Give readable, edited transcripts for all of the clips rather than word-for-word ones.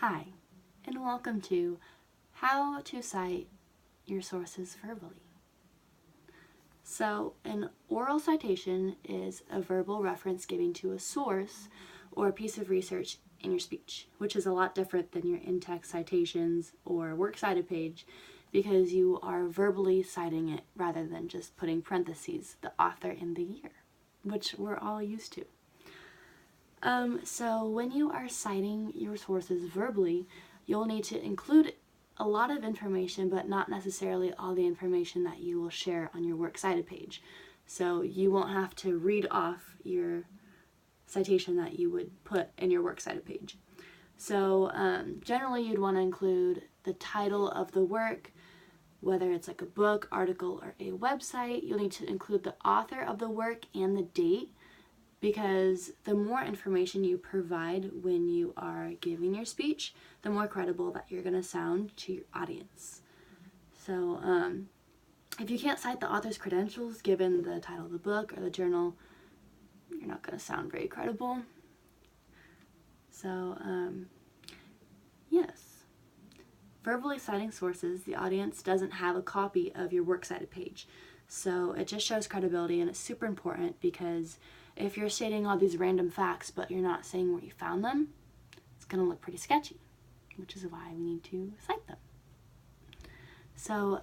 Hi, and welcome to How to Cite Your Sources Verbally. So, an oral citation is a verbal reference giving to a source or a piece of research in your speech, which is a lot different than your in-text citations or works cited page because you are verbally citing it rather than just putting parentheses, the author and the year, which we're all used to. So when you are citing your sources verbally, you'll need to include a lot of information, but not necessarily all the information that you will share on your works cited page. So you won't have to read off your citation that you would put in your works cited page. So generally you'd want to include the title of the work, whether it's like a book, article, or a website. You'll need to include the author of the work and the date, because the more information you provide when you are giving your speech, the more credible that you're going to sound to your audience. So if you can't cite the author's credentials given the title of the book or the journal, you're not going to sound very credible. So yes, verbally citing sources, the audience doesn't have a copy of your works cited page. So it just shows credibility, and it's super important because if you're stating all these random facts but you're not saying where you found them, it's going to look pretty sketchy, which is why we need to cite them. So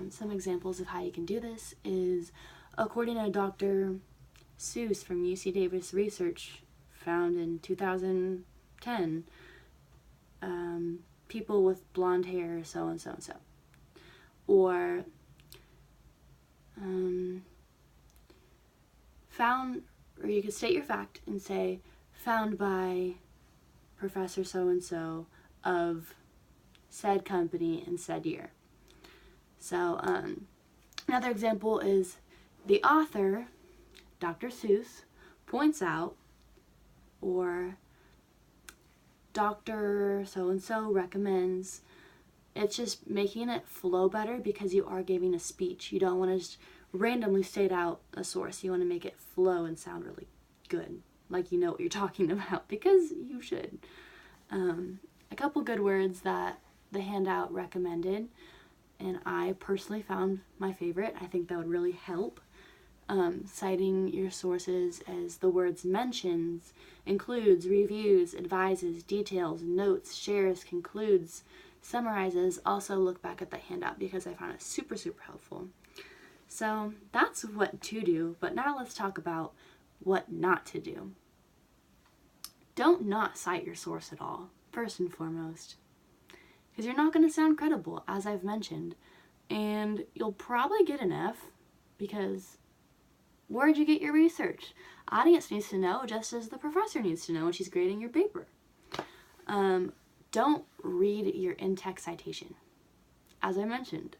some examples of how you can do this is, according to Dr. Seuss from UC Davis research found in 2010, people with blonde hair, so and so and so. Or or you could state your fact and say, found by Professor so-and-so of said company in said year. So another example is, the author, Dr. Seuss, points out, or Dr. so-and-so recommends. It's just making it flow better because you are giving a speech. You don't want to just randomly state out a source. You want to make it flow and sound really good, like you know what you're talking about, because you should. A couple good words that the handout recommended, and I personally found my favorite. I think that would really help. Citing your sources as the words mentions, includes, reviews, advises, details, notes, shares, concludes, summarizes. Also look back at the handout because I found it super helpful. So that's what to do, but now let's talk about what not to do. Don't not cite your source at all, first and foremost, because you're not going to sound credible, as I've mentioned, and you'll probably get an F because where'd you get your research? Audience needs to know just as the professor needs to know when she's grading your paper. Don't read your in-text citation. As I mentioned,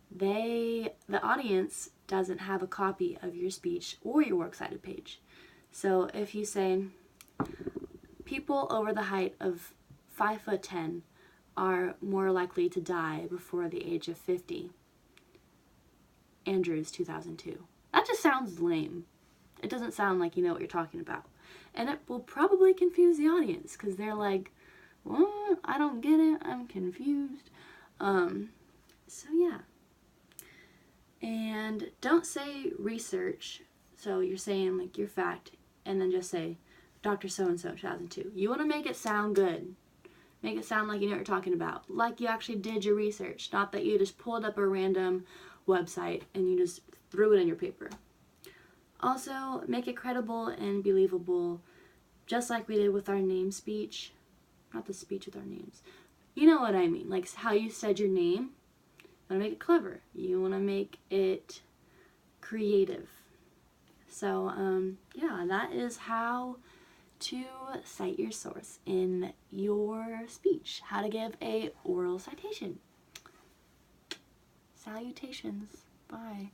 the audience doesn't have a copy of your speech or your works cited page. So if you say, people over the height of 5'10" are more likely to die before the age of 50. Andrews, 2002. That just sounds lame. It doesn't sound like you know what you're talking about. And it will probably confuse the audience because they're like, what? I don't get it. I'm confused. So yeah. And don't say research. So you're saying like your fact and then just say Dr. So-and-so 2002. You want to make it sound good. Make it sound like you know what you're talking about. Like you actually did your research. Not that you just pulled up a random website and you just threw it in your paper. Also, make it credible and believable, just like we did with our name speech. Not the speech with our names. You know what I mean. Like how you said your name. You want to make it clever. You want to make it creative. So, yeah, that is how to cite your source in your speech. How to give a oral citation. Salutations. Bye.